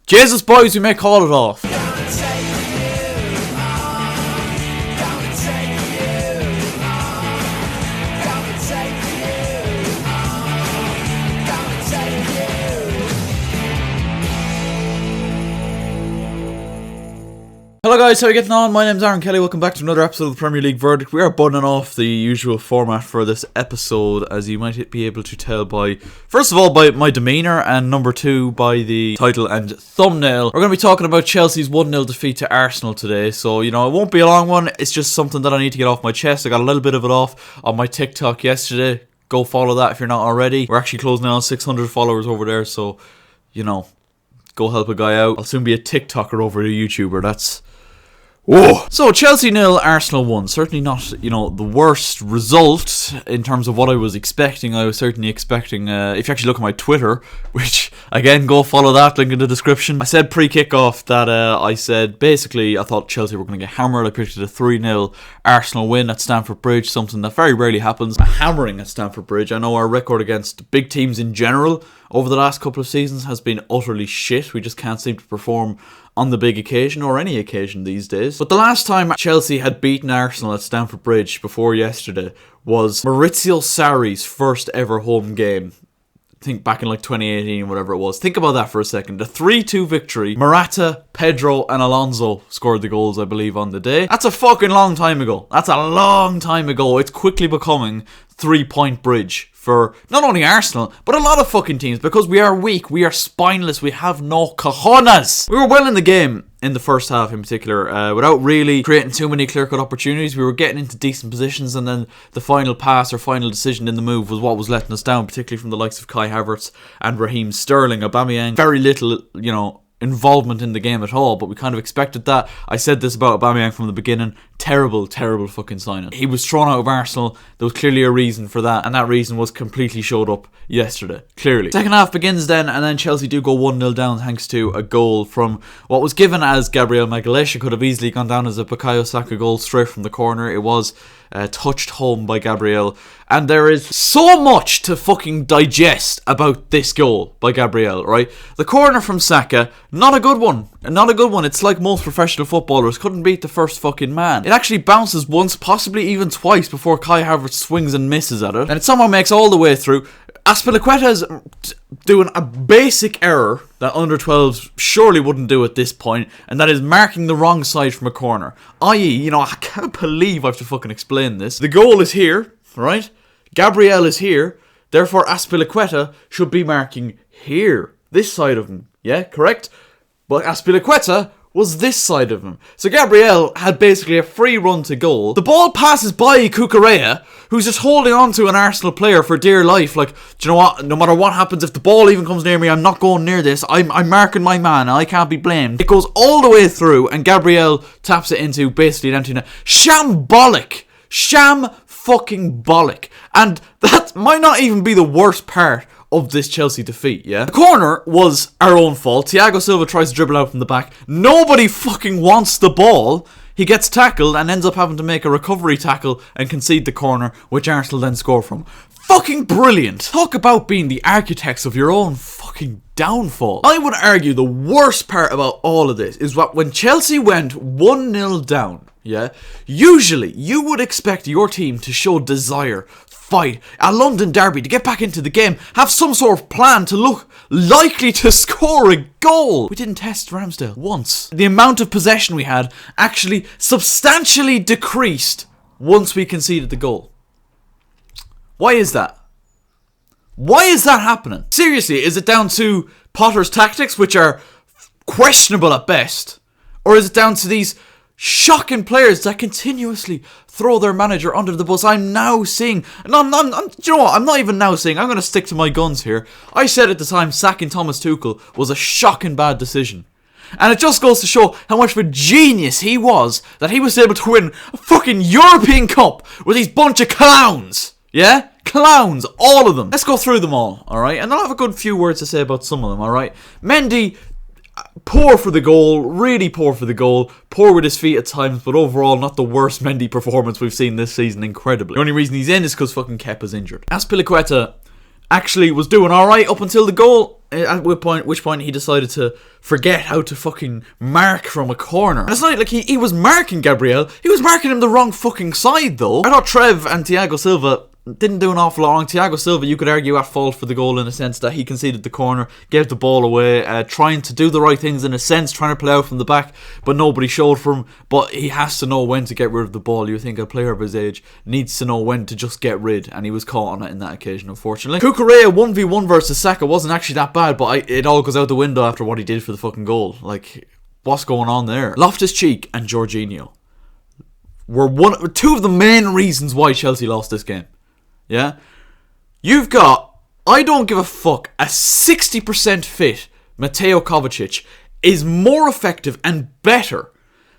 Jesus, boys, we may call it off. Hello guys, how are you getting on? My name's Aaron Kelly, welcome back to another episode of the Premier League Verdict. We are buttoning off the usual format for this episode, as you might be able to tell by, first of all, by my demeanour, and number two, by the title and thumbnail. We're going to be talking about Chelsea's 1-0 defeat to Arsenal today, so, you know, it won't be a long one, it's just something that I need to get off my chest. I got a little bit of it off on my TikTok yesterday. Go follow that if you're not already. We're actually closing in on 600 followers over there, so, you know, go help a guy out. I'll soon be a TikToker over a YouTuber, that's... Whoa. So, Chelsea 0, Arsenal 1. Certainly not, you know, the worst result in terms of what I was expecting. I was certainly expecting, if you actually look at my Twitter, which, again, go follow that, link in the description. I said pre-kickoff that I said, basically, I thought Chelsea were going to get hammered. I predicted a 3-0 Arsenal win at Stamford Bridge, something that very rarely happens. A hammering at Stamford Bridge. I know our record against big teams in general over the last couple of seasons has been utterly shit. We just can't seem to perform on the big occasion, or any occasion these days. But the last time Chelsea had beaten Arsenal at Stamford Bridge before yesterday was Maurizio Sarri's first ever home game. I think back in like 2018, whatever it was. Think about that for a second. A 3-2 victory. Morata, Pedro and Alonso scored the goals, I believe, on the day. That's a fucking long time ago. That's a long time ago. It's quickly becoming 3-point bridge for not only Arsenal, but a lot of fucking teams, because we are weak, we are spineless, we have no cojones. We were well in the game in the first half in particular, without really creating too many clear-cut opportunities. We were getting into decent positions, and then the final pass or final decision in the move was what was letting us down, particularly from the likes of Kai Havertz and Raheem Sterling. Aubameyang, very little, you know, involvement in the game at all, but we kind of expected that. I said this about Aubameyang from the beginning. Terrible fucking signing. He was thrown out of Arsenal. There was clearly a reason for that, and that reason was completely showed up yesterday. Clearly. Second half begins then, and then Chelsea do go 1-0 down thanks to a goal from what was given as Gabriel Magalhaes. It could have easily gone down as a Bukayo Saka goal straight from the corner. It was touched home by Gabriel, and there is so much to fucking digest about this goal by Gabriel, right? The corner from Saka, not a good one. Not a good one. It's like most professional footballers couldn't beat the first fucking man. It actually bounces once, possibly even twice, before Kai Havertz swings and misses at it, and it somehow makes all the way through. Azpilicueta is doing a basic error that under 12s surely wouldn't do at this point, and that is marking the wrong side from a corner. I.e., you know, I can't believe I have to fucking explain this. The goal is here, right? Gabriel is here, therefore Azpilicueta should be marking here, this side of him. Yeah, correct? But Azpilicueta was this side of him. So Gabriel had basically a free run to goal. The ball passes by Cucurella, who's just holding on to an Arsenal player for dear life. Like, do you know what? No matter what happens, if the ball even comes near me, I'm not going near this. I'm marking my man, and I can't be blamed. It goes all the way through, and Gabriel taps it into basically an empty net. Shambolic. Sham fucking bollock. And that might not even be the worst part of this Chelsea defeat, yeah? The corner was our own fault. Thiago Silva tries to dribble out from the back. Nobody fucking wants the ball. He gets tackled and ends up having to make a recovery tackle and concede the corner, which Arsenal then score from. Fucking brilliant. Talk about being the architects of your own fucking downfall. I would argue the worst part about all of this is that when Chelsea went 1-0 down, yeah, usually you would expect your team to show desire, fight, a London derby, to get back into the game, have some sort of plan to look likely to score a goal. We didn't test Ramsdale once. The amount of possession we had actually substantially decreased once we conceded the goal. Why is that? Why is that happening? Seriously, is it down to Potter's tactics, which are questionable at best? Or is it down to these shocking players that continuously throw their manager under the bus? I'm now seeing, do you know what, I'm not even now saying, I'm going to stick to my guns here. I said at the time sacking Thomas Tuchel was a shocking bad decision. And it just goes to show how much of a genius he was, that he was able to win a fucking European Cup with these bunch of clowns. Yeah? Clowns, all of them. Let's go through them all, alright? And I'll have a good few words to say about some of them, alright? Mendy, poor for the goal, really poor for the goal, poor with his feet at times, but overall not the worst Mendy performance we've seen this season, incredibly. The only reason he's in is because fucking Kepa's injured. Azpilicueta actually was doing alright up until the goal. At which point he decided to forget how to fucking mark from a corner. And it's not like he was marking Gabriel. He was marking him the wrong fucking side, though. I thought Trev and Thiago Silva didn't do an awful lot wrong. Thiago Silva, you could argue, at fault for the goal in a sense that he conceded the corner, gave the ball away, trying to do the right things in a sense, trying to play out from the back, but nobody showed for him. But he has to know when to get rid of the ball. You think a player of his age needs to know when to just get rid, and he was caught on it in that occasion, unfortunately. Cucurella 1v1 versus Saka wasn't actually that bad, but it all goes out the window after what he did for the fucking goal. Like, what's going on there? Loftus-Cheek and Jorginho were two of the main reasons why Chelsea lost this game. Yeah? You've got, I don't give a fuck, a 60% fit Mateo Kovacic is more effective and better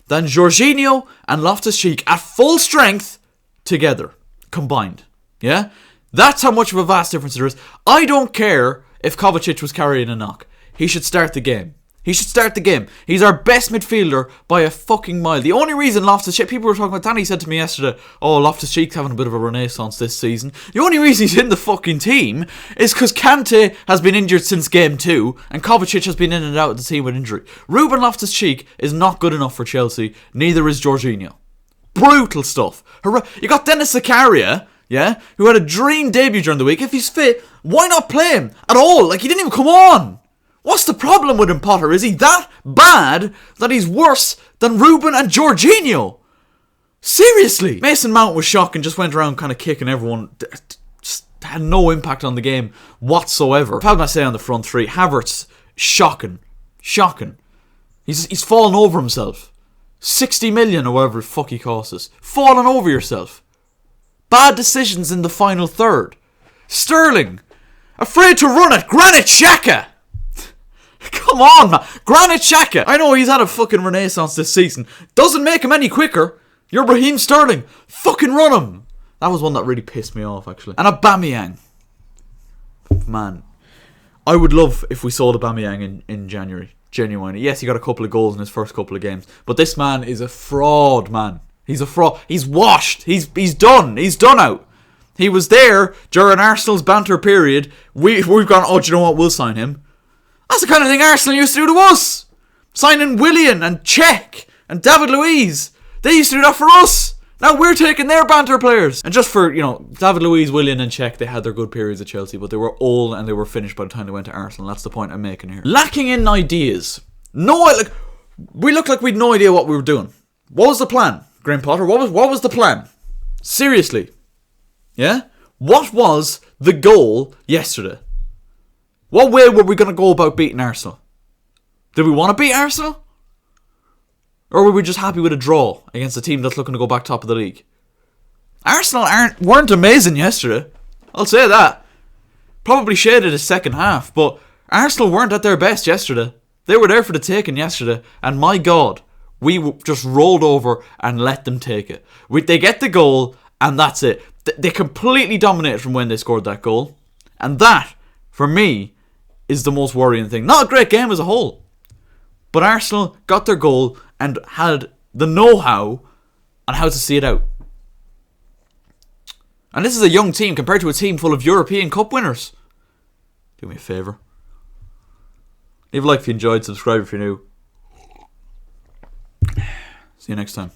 than Jorginho and Loftus-Cheek at full strength together, combined. Yeah? That's how much of a vast difference there is. I don't care if Kovacic was carrying a knock. He should start the game. He should start the game. He's our best midfielder by a fucking mile. The only reason Loftus-Cheek... People were talking about... Danny said to me yesterday, oh, Loftus-Cheek's having a bit of a renaissance this season. The only reason he's in the fucking team is because Kante has been injured since game 2 and Kovacic has been in and out of the team with injury. Ruben Loftus-Cheek is not good enough for Chelsea. Neither is Jorginho. Brutal stuff. You got Dennis Zakaria, yeah, who had a dream debut during the week. If he's fit, why not play him at all? Like, he didn't even come on. What's the problem with him, Potter? Is he that bad that he's worse than Ruben and Jorginho? Seriously. Mason Mount was shocking, just went around kind of kicking everyone. Just had no impact on the game whatsoever. Palma on the front three. Havertz, shocking. Shocking. He's fallen over himself. 60 million or whatever the fuck he costs us. Falling over yourself. Bad decisions in the final third. Sterling, afraid to run it. Granit Xhaka. Come on, man. Granit Xhaka. I know he's had a fucking renaissance this season. Doesn't make him any quicker. You're Raheem Sterling. Fucking run him. That was one that really pissed me off, actually. And Aubameyang. Man. I would love if we sold Aubameyang in January. Genuinely. Yes, he got a couple of goals in his first couple of games. But this man is a fraud, man. He's a fraud. He's washed. He's done. He's done out. He was there during Arsenal's banter period. We've gone, oh, do you know what? We'll sign him. That's the kind of thing Arsenal used to do to us. Signing Willian and Cech and David Luiz. They used to do that for us. Now we're taking their banter players. And just for, David Luiz, Willian and Cech, they had their good periods at Chelsea, but they were old and they were finished by the time they went to Arsenal. That's the point I'm making here. Lacking in ideas. We looked like we had no idea what we were doing. What was the plan, Graham Potter? What was the plan? Seriously. Yeah? What was the goal yesterday? What way were we going to go about beating Arsenal? Did we want to beat Arsenal? Or were we just happy with a draw against a team that's looking to go back top of the league? Arsenal weren't amazing yesterday. I'll say that. Probably shaded his second half, but Arsenal weren't at their best yesterday. They were there for the taking yesterday, and my God, we just rolled over and let them take it. They get the goal, and that's it. They completely dominated from when they scored that goal. And that, for me, is the most worrying thing. Not a great game as a whole, but Arsenal got their goal and had the know-how on how to see it out. And this is a young team compared to a team full of European Cup winners. Do me a favour. Leave a like if you enjoyed, subscribe if you're new. See you next time.